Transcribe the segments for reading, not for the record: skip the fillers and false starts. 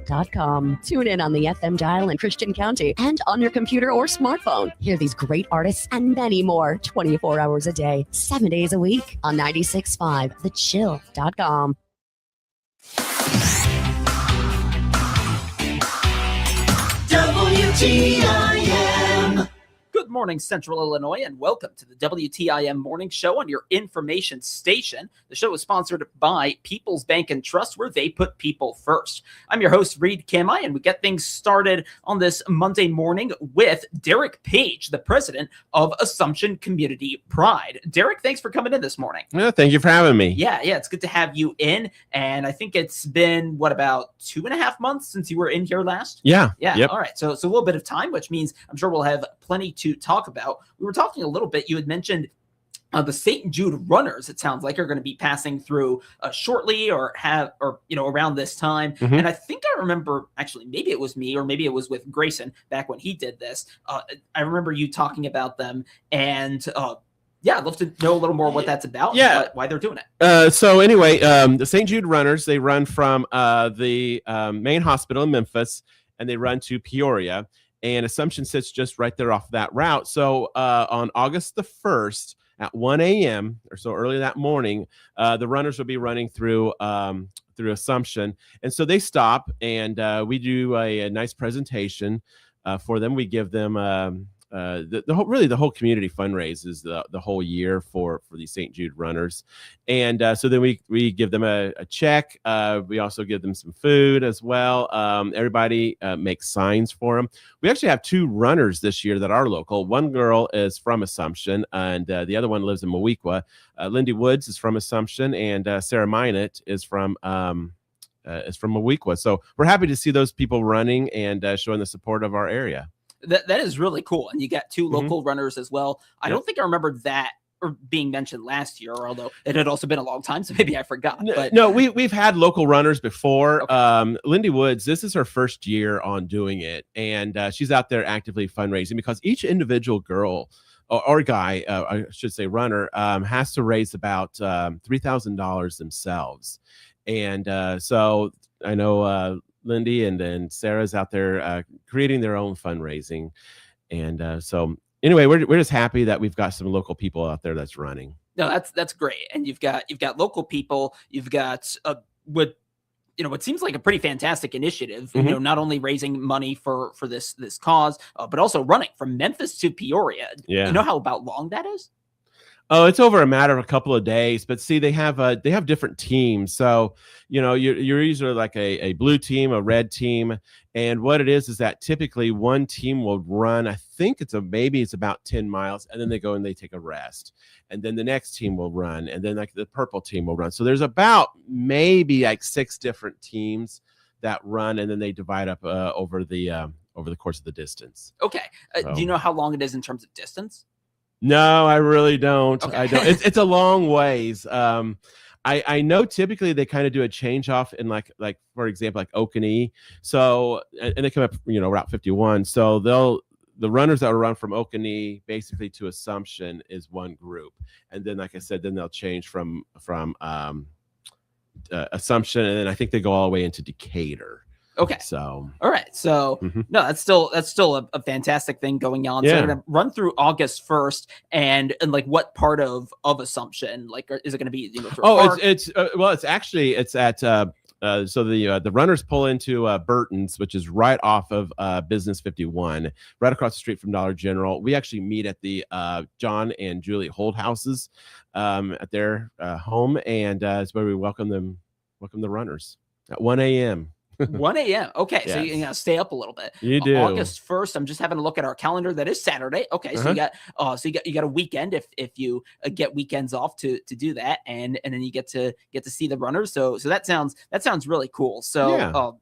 thechill.com. Tune in on the FM dial in Christian County and on your computer or smartphone. Hear these great artists and many more 24 hours a day, 7 days a week on 96.5 thechill.com. WTIM. Good morning, Central Illinois, and welcome to the WTIM Morning Show on your information station. The show is sponsored by People's Bank and Trust, where they put people first. I'm your host, Reed Kimai, and we get things started on this Monday morning with Derek Page, the president of Assumption Community Pride. Derek, thanks for coming in this morning. Yeah, thank you for having me. Yeah, it's good to have you in, and I think it's been, about 2.5 months since you were in here last? Yeah. Yep. All right, so a little bit of time, which means I'm sure we'll have plenty to talk about. We were talking a little bit, you had mentioned the St. Jude runners, it sounds like, are going to be passing through shortly or around this time. Mm-hmm. And I think I remember, actually, maybe it was me or maybe it was with Grayson back when he did this. I remember you talking about them, and I'd love to know a little more what that's about. Yeah. And why they're doing it. So anyway, the St. Jude runners, they run from the main hospital in Memphis, and they run to Peoria. And Assumption sits just right there off that route. So on August the 1st at 1 a.m. or so early that morning, the runners will be running through Assumption. And so they stop, and we do a nice presentation for them. We give them the whole community fundraises the whole year for these St. Jude runners. And so then we give them a check. We also give them some food as well. Everybody makes signs for them. We actually have 2 runners this year that are local. One girl is from Assumption, and the other one lives in Moweaqua. Lindy Woods is from Assumption, and Sarah Minot is from Moweaqua. So we're happy to see those people running and showing the support of our area. That is really cool. And you got 2 local runners as well. I don't think I remember that or being mentioned last year, although it had also been a long time, so maybe I forgot. But no, we've had local runners before. Okay. Lindy Woods, this is her first year on doing it, and she's out there actively fundraising because each individual girl or guy, I should say runner, has to raise about $3,000 themselves. And so I know Lindy and Sarah's out there creating their own fundraising. And so anyway, we're just happy that we've got some local people out there that's running. No, that's great. And you've got local people, you've got what seems like a pretty fantastic initiative, not only raising money for this cause, but also running from Memphis to Peoria. Yeah. You know how about long that is? Oh, it's over a matter of a couple of days, but see, they have different teams. So, you're usually like a blue team, a red team. And what it is that typically one team will run, I think it's about 10 miles, and then they go and they take a rest. And then the next team will run, and then like the purple team will run. So there's about maybe like 6 different teams that run, and then they divide up over the course of the distance. Okay. Do you know how long it is in terms of distance? No, I really don't. Okay. I don't. It's a long ways. I know typically they kind of do a change off in like for example, like Oconee. So and they come up, Route 51. So the runners that will run from Oconee basically to Assumption is one group, and then like I said, then they'll change from Assumption, and then I think they go all the way into Decatur. Okay. So, all right. So no, that's still a fantastic thing going on. So Yeah. we're going to run through August 1st and like what part of Assumption, like, is it going to be, through a park? It's at, so the runners pull into Burton's, which is right off of Business 51, right across the street from Dollar General. We actually meet at the John and Julie Holdhouses at their home, and it's where we welcome the runners at 1 a.m. 1 a.m. Okay, Yes. so you gotta stay up a little bit. You do. August 1st. I'm just having a look at our calendar. That is Saturday. Okay, so you got a weekend if you get weekends off to do that, and then you get to see the runners. So that sounds really cool. So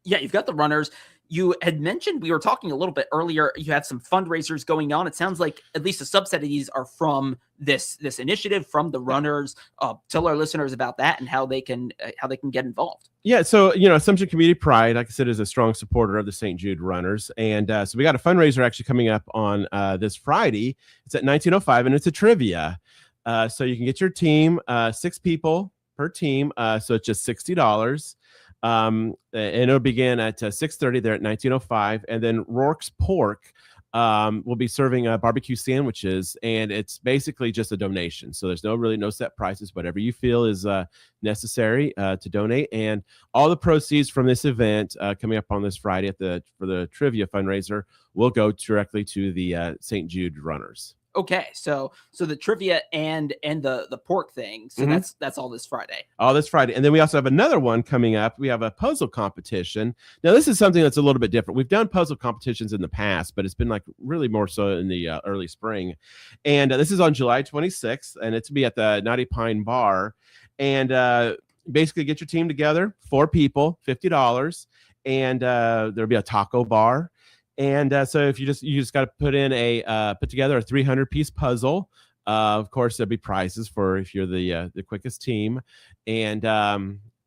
Yeah. you've got the runners. You had mentioned, we were talking a little bit earlier, you had some fundraisers going on. It sounds like at least a subset of these are from this initiative, from the runners. Tell our listeners about that and how they can get involved. Yeah, so Assumption Community Pride, like I said, is a strong supporter of the St. Jude Runners, and so we got a fundraiser actually coming up on this Friday. It's at 19:05, and it's a trivia. So you can get your team, 6 people per team. So it's just $60. And it'll begin at 6:30 there at 1905. And then Rourke's Pork will be serving barbecue sandwiches, and it's basically just a donation. So there's no set prices, whatever you feel is necessary to donate. And all the proceeds from this event coming up on this Friday for the trivia fundraiser will go directly to the St. Jude runners. Okay, so the trivia and the pork thing. So that's all this Friday. All this Friday. And then we also have another one coming up. We have a puzzle competition. Now, this is something that's a little bit different. We've done puzzle competitions in the past, but it's been like really more so in the early spring. And this is on July 26th, and it's to be at the Knotty Pine Bar. And basically get your team together, 4 people, $50, and there'll be a taco bar. And so if you just got to put together a 300-piece puzzle. Of course, there'll be prizes for if you're the quickest team. And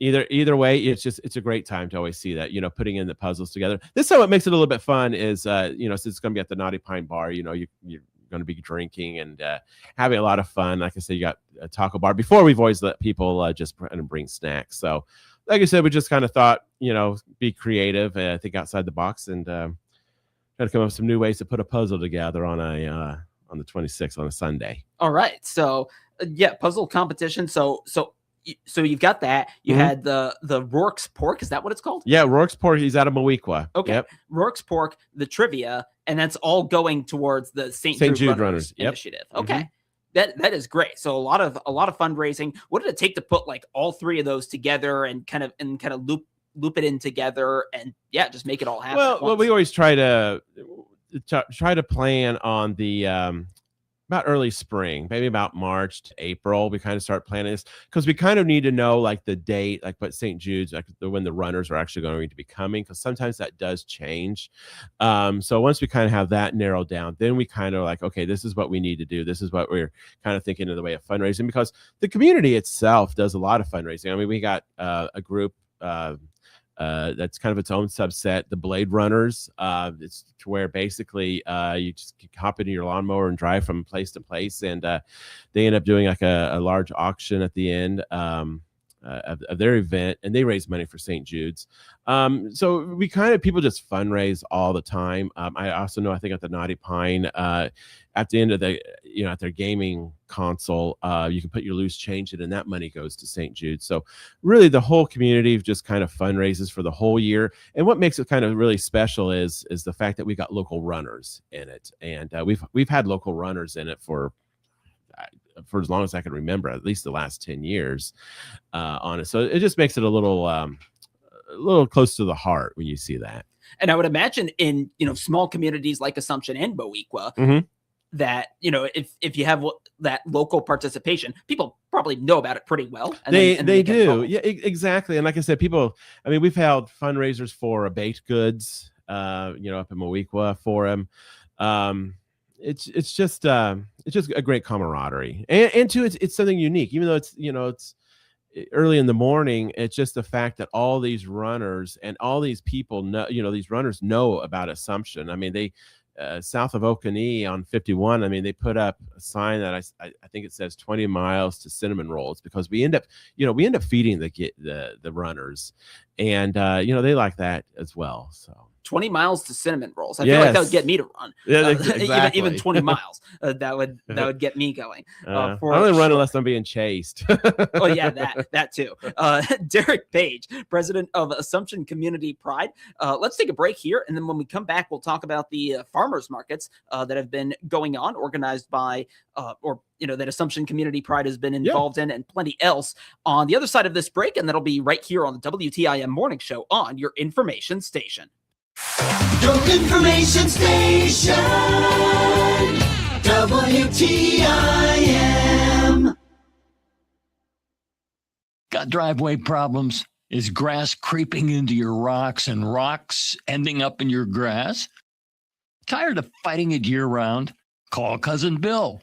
either way, it's a great time to always see that, putting in the puzzles together. This time what makes it a little bit fun is since it's going to be at the Knotty Pine Bar, you're going to be drinking and having a lot of fun. Like I said, you got a taco bar. Before, we've always let people just bring snacks. So like I said, we just kind of thought, be creative, think outside the box, and try to come up with some new ways to put a puzzle together on the 26th on a Sunday. All right. So puzzle competition. So you've got that. You had the Rourke's Pork. Is that what it's called? Yeah, Rourke's Pork. He's out of Moweaqua. Okay. Yep. Rourke's Pork, the trivia, and that's all going towards the St. Jude Runners initiative. Okay. That is great. So a lot of fundraising. What did it take to put like all 3 of those together and kind of loop it in together and just make it all happen? Well, we always try to plan on the about early spring, maybe about March to April. We kind of start planning this because we kind of need to know like the date, like what St. Jude's, like when the runners are actually going to be coming, because sometimes that does change. So once we kind of have that narrowed down, then we kind of like, okay, this is what we need to do. This is what we're kind of thinking in the way of fundraising, because the community itself does a lot of fundraising. I mean, we got a group that's kind of its own subset, the Blade Runners. It's to where basically you just hop into your lawnmower and drive from place to place, and they end up doing like a large auction at the end of their event, and they raise money for St. Jude's. So we people just fundraise all the time. I also know, I think at the Knotty Pine, at the end of at their gaming console, you can put your loose change in, and that money goes to St. Jude. So really the whole community just kind of fundraises for the whole year. And what makes it kind of really special is the fact that we got local runners in it. And we've had local runners in it for as long as I can remember, at least the last 10 years on it. So it just makes it a little close to the heart when you see that. And I would imagine in, small communities like Assumption and Moweaqua, that, if you have that local participation, people probably know about it pretty well. And they do. Yeah, exactly. And like I said, we've held fundraisers for baked goods, up in Moweaqua for them. It's just a great camaraderie, and too, it's something unique, even though it's early in the morning. It's just the fact that all these runners and all these people know, these runners know about Assumption. I mean, they south of Oconee on 51. I mean, they put up a sign that I think it says 20 miles to cinnamon rolls, because we end up feeding the runners, and they like that as well. So 20 miles to cinnamon rolls. I feel like that would get me to run. Yeah, exactly. even 20 miles. That would get me going. I only run unless I'm being chased. Oh yeah, that too. Derek Page, president of Assumption Community Pride. Let's take a break here, and then when we come back, we'll talk about the farmers markets that have been going on, organized by that Assumption Community Pride has been involved in, and plenty else on the other side of this break, and that'll be right here on the WTIM Morning Show on your information station. Your information station, WTIM. Got driveway problems? Is grass creeping into your rocks and rocks ending up in your grass? Tired of fighting it year-round? Call Cousin Bill.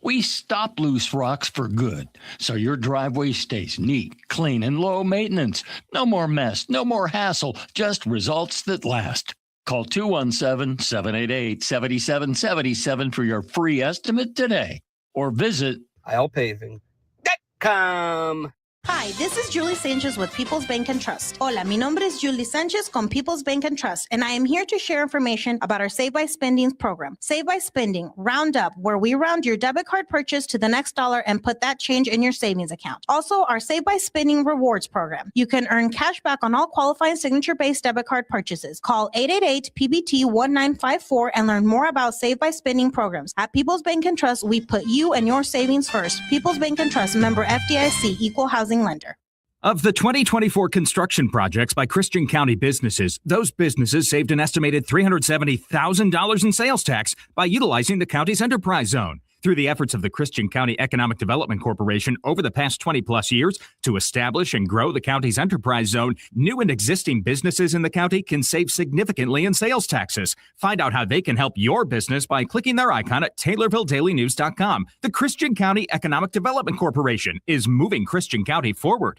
We stop loose rocks for good, so your driveway stays neat, clean, and low maintenance. No more mess, no more hassle, just results that last. Call 217-788-7777 for your free estimate today, or visit ILPaving.com. Hi, this is Julie Sanchez with People's Bank and Trust. Hola, mi nombre es Julie Sanchez con People's Bank and Trust, and I am here to share information about our Save by Spending program. Save by Spending, round up, where we round your debit card purchase to the next dollar and put that change in your savings account. Also, our Save by Spending rewards program. You can earn cash back on all qualifying signature-based debit card purchases. Call 888-PBT-1954 and learn more about Save by Spending programs. At People's Bank and Trust, we put you and your savings first. People's Bank and Trust, member FDIC, equal housing lender. Of the 2024 construction projects by Christian County businesses, those businesses saved an estimated $370,000 in sales tax by utilizing the county's enterprise zone. Through the efforts of the Christian County Economic Development Corporation over the past 20 plus years to establish and grow the county's enterprise zone, new and existing businesses in the county can save significantly in sales taxes. Find out how they can help your business by clicking their icon at TaylorvilleDailyNews.com. The Christian County Economic Development Corporation is moving Christian County forward.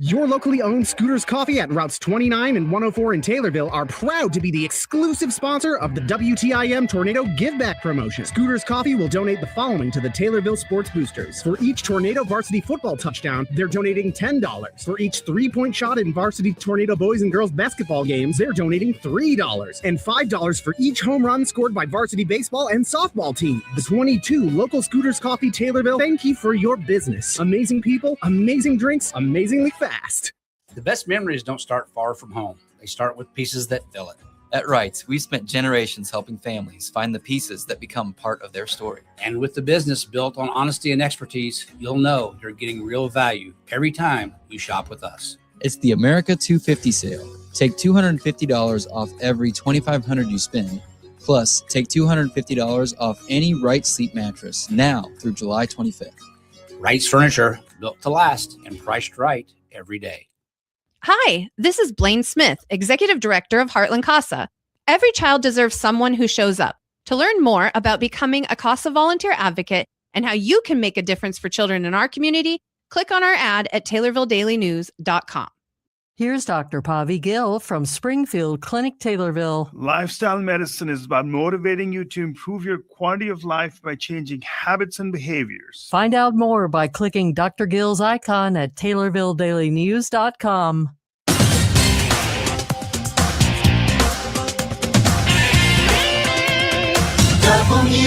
Your locally owned Scooters Coffee at routes 29 and 104 in Taylorville are proud to be the exclusive sponsor of the WTIM Tornado Give Back promotion. Scooters Coffee will donate the following to the Taylorville Sports Boosters. For each Tornado varsity football touchdown, they're donating $10. For each three-point shot in varsity Tornado boys and girls basketball games, they're donating $3. And $5 for each home run scored by varsity baseball and softball team. The 22 local Scooters Coffee Taylorville, thank you for your business. Amazing people, amazing drinks, amazingly fast. The best memories don't start far from home. They start with pieces that fill it. At Wrights, we've spent generations helping families find the pieces that become part of their story. And with the business built on honesty and expertise, you'll know you're getting real value every time you shop with us. It's the America 250 sale. Take $250 off every $2,500 you spend, plus take $250 off any Wrights sleep mattress now through July 25th. Wrights Furniture, built to last and priced right every day. Hi, this is Blaine Smith, Executive Director of Heartland CASA. Every child deserves someone who shows up. To learn more about becoming a CASA volunteer advocate and how you can make a difference for children in our community, click on our ad at TaylorvilleDailyNews.com. Here's Dr. Pavi Gill from Springfield Clinic, Taylorville. Lifestyle medicine is about motivating you to improve your quality of life by changing habits and behaviors. Find out more by clicking Dr. Gill's icon at TaylorvilleDailyNews.com.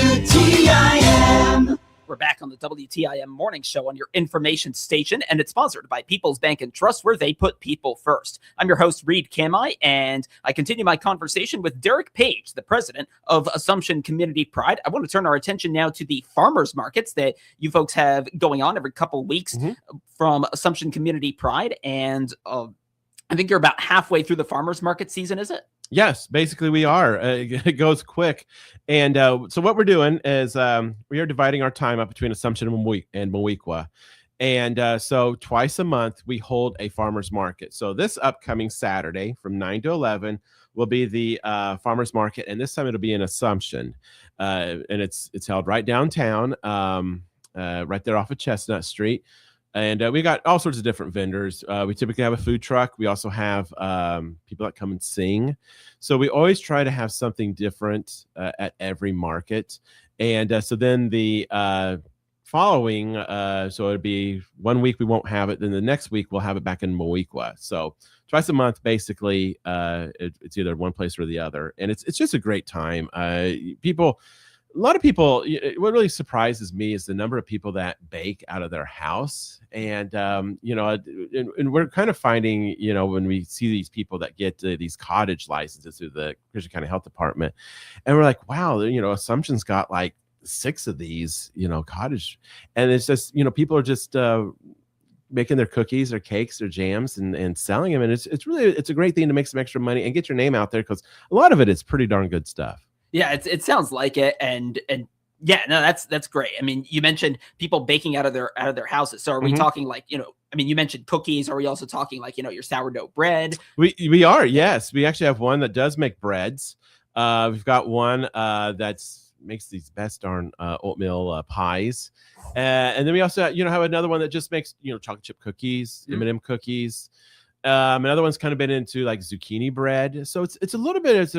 WTIM. We're back on the WTIM morning show on your information station, and it's sponsored by People's Bank and Trust, where they put people first. I'm your host, Reed Kamai, and I continue my conversation with Derek Page, the president of Assumption Community Pride. I want to turn our attention now to the farmers markets that you folks have going on every couple of weeks from Assumption Community Pride, and I think you're about halfway through the farmers market season, is it? Yes, basically we are. It goes quick. And so what we're doing is we are dividing our time up between Assumption and Moweaqua. And so twice a month, we hold a farmer's market. So this upcoming Saturday from 9 to 11 will be the farmer's market. And this time it'll be in Assumption. And it's held right downtown, right there off of Chestnut Street. And we got all sorts of different vendors. We typically have a food truck. We also have people that come and sing. So we always try to have something different at every market. And so then the following, so it'd be 1 week we won't have it. Then the next week we'll have it back in Moweaqua. So twice a month, basically, it's either one place or the other. And it's just a great time. A lot of people, what really surprises me is the number of people that bake out of their house. And, and we're kind of finding, when we see these people that get these cottage licenses through the Christian County Health Department, and we're like, wow, Assumption's got like 6 of these, cottage. And it's just, people are just making their cookies, their cakes, their jams and selling them. And it's a great thing to make some extra money and get your name out there, because a lot of it is pretty darn good stuff. Yeah, it sounds like it, and yeah, no, that's great. I mean, you mentioned people baking out of their houses. So are we talking like, you mentioned cookies. Are we also talking like, your sourdough bread? We are, yes. We actually have one that does make breads. We've got one that's makes these best darn oatmeal pies, and then we also have another one that just makes chocolate chip cookies, M&M cookies. Another one's kind of been into like zucchini bread. So it's a little bit,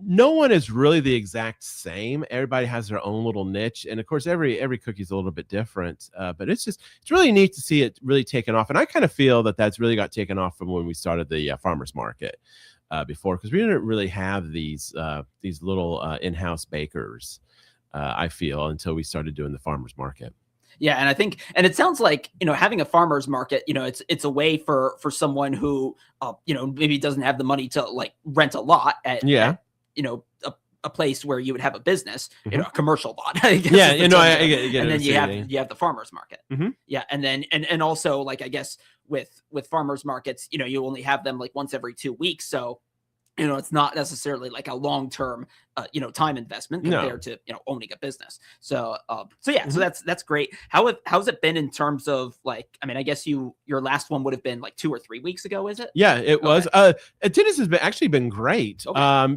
no one is really the exact same. Everybody has their own little niche. And of course, every cookie is a little bit different. But it's really neat to see it really taken off. And I kind of feel that that's really got taken off from when we started the farmers market before, because we didn't really have these little in-house bakers, I feel, until we started doing the farmers market. Yeah, and I think, and it sounds like, having a farmer's market, it's a way for someone who, maybe doesn't have the money to like rent a lot at a place where you would have a business, a commercial lot. I guess Yeah, I get and it. then you have the farmer's market. Mm-hmm. Yeah, and then and also like I guess with farmers markets, you only have them like once every 2 weeks, so it's not necessarily like a long-term, time investment compared to, owning a business. So, so that's great. How's it been in terms of like, I mean, I guess your last one would have been like 2 or 3 weeks ago, is it? Yeah, it was. Attendance has actually been great. Okay.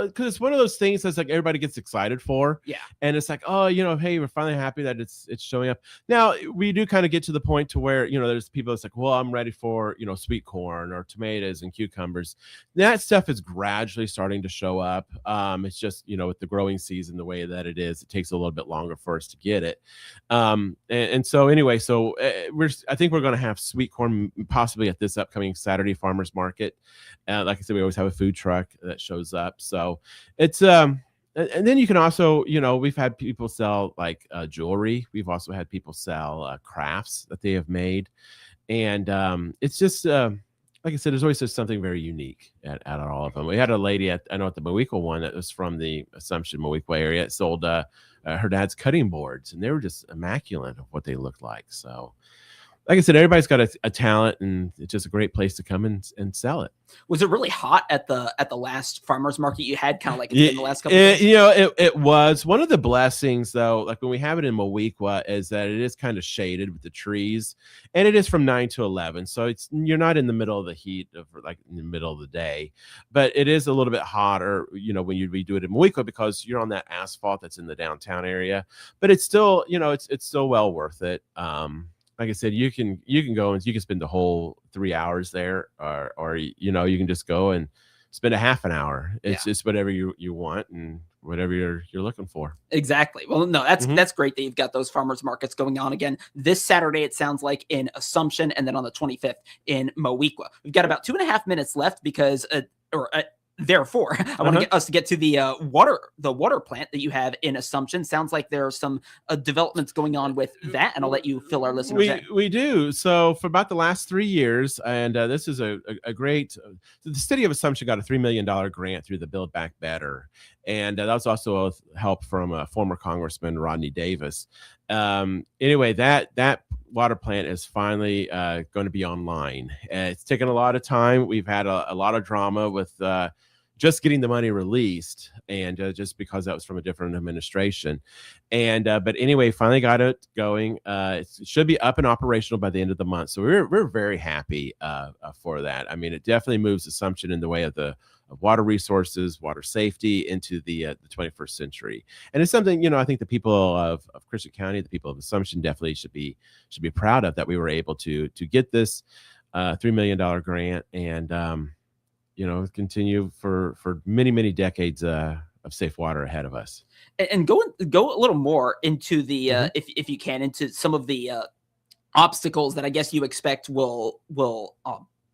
Because it's one of those things that's like everybody gets excited for. Yeah. And it's like, oh, hey, we're finally happy that it's showing up. Now we do kind of get to the point to where, there's people that's like, well, I'm ready for, sweet corn or tomatoes and cucumbers. That stuff is gradually starting to show up. It's just, with the growing season the way that it is, it takes a little bit longer for us to get it. And so anyway, I think we're going to have sweet corn possibly at this upcoming Saturday farmers market. Like I said, we always have a food truck that shows up. So it's and then you can also, we've had people sell like jewelry. We've also had people sell crafts that they have made. And it's just like I said, there's always just something very unique at all of them. We had a lady at the Moequa one that was from the Assumption Moequa area. It sold her dad's cutting boards, and they were just immaculate of what they looked like. So, like I said, everybody's got a talent, and it's just a great place to come and sell it. Was it really hot at the last farmers market you had, kind of like in the last couple of days? It was. One of the blessings, though, like when we have it in Moequa, is that it is kind of shaded with the trees, and it is from 9 to 11. So you're not in the middle of the heat of like in the middle of the day, but it is a little bit hotter, when we do it in Moequa, because you're on that asphalt that's in the downtown area. But it's still, it's still well worth it. Like I said, you can go and you can spend the whole 3 hours there, or you can just go and spend a half an hour. It's just whatever you want and whatever you're looking for. Exactly. Well, no, that's great that you've got those farmers markets going on again this Saturday. It sounds like in Assumption, and then on the 25th in Moequa. We've got about 2.5 minutes left because therefore, I want to get us to get to the water plant that you have in Assumption. Sounds like there are some developments going on with that, and I'll let you fill our listeners in. We do. So for about the last 3 years, and this is a great. The city of Assumption got a $3 million grant through the Build Back Better, and that was also help from former Congressman Rodney Davis. Anyway, that water plant is finally going to be online. It's taken a lot of time. We've had a lot of drama with just getting the money released, and just because that was from a different administration. And but anyway, finally got it going. It should be up and operational by the end of the month. So we're very happy for that. I mean, it definitely moves Assumption in the way of water resources, water safety into the 21st century. And it's something, I think the people of Christian County, the people of Assumption definitely should be proud of, that we were able to get this $3 million grant and, continue for many, many decades of safe water ahead of us. And go a little more into the, if you can, into some of the obstacles that I guess you expect will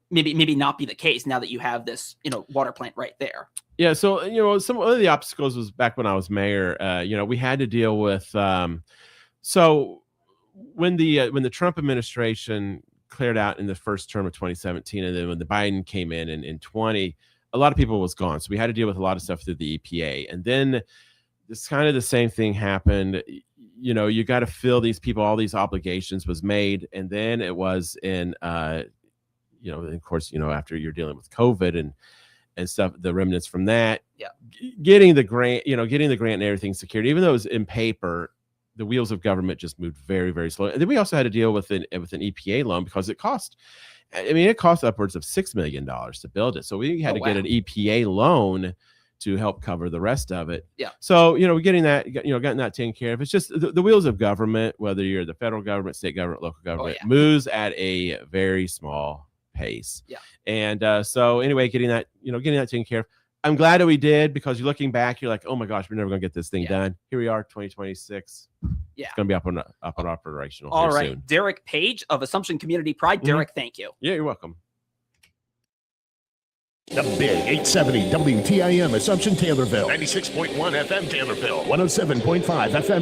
maybe not be the case now that you have this, water plant right there. Yeah. So, some of the obstacles was back when I was mayor, we had to deal with, so when the Trump administration cleared out in the first term of 2017, and then when the Biden came in 20, a lot of people was gone. So we had to deal with a lot of stuff through the EPA. And then this kind of the same thing happened. You got to fill these people, all these obligations was made. And then it was in, of course, after you're dealing with COVID and stuff, the remnants from that, getting the grant and everything secured, even though it was in paper, the wheels of government just moved very, very slow. And then we also had to deal with an EPA loan because it cost upwards of $6 million to build it. So we had to get an EPA loan to help cover the rest of it. Yeah. So, getting that taken care of. It's just the wheels of government, whether you're the federal government, state government, local government, moves at a very small pace. Yeah. And so anyway, getting that taken care of. I'm glad that we did, because you're looking back, you're like, oh my gosh, we're never going to get this thing done. Here we are, 2026. Yeah. It's going to be up and operational All here right. soon. Derek Page of Assumption Community Pride. Derek, thank you. Yeah, you're welcome. The Big 870 WTIM Assumption Taylorville. 96.1 FM Taylorville. 107.5 FM.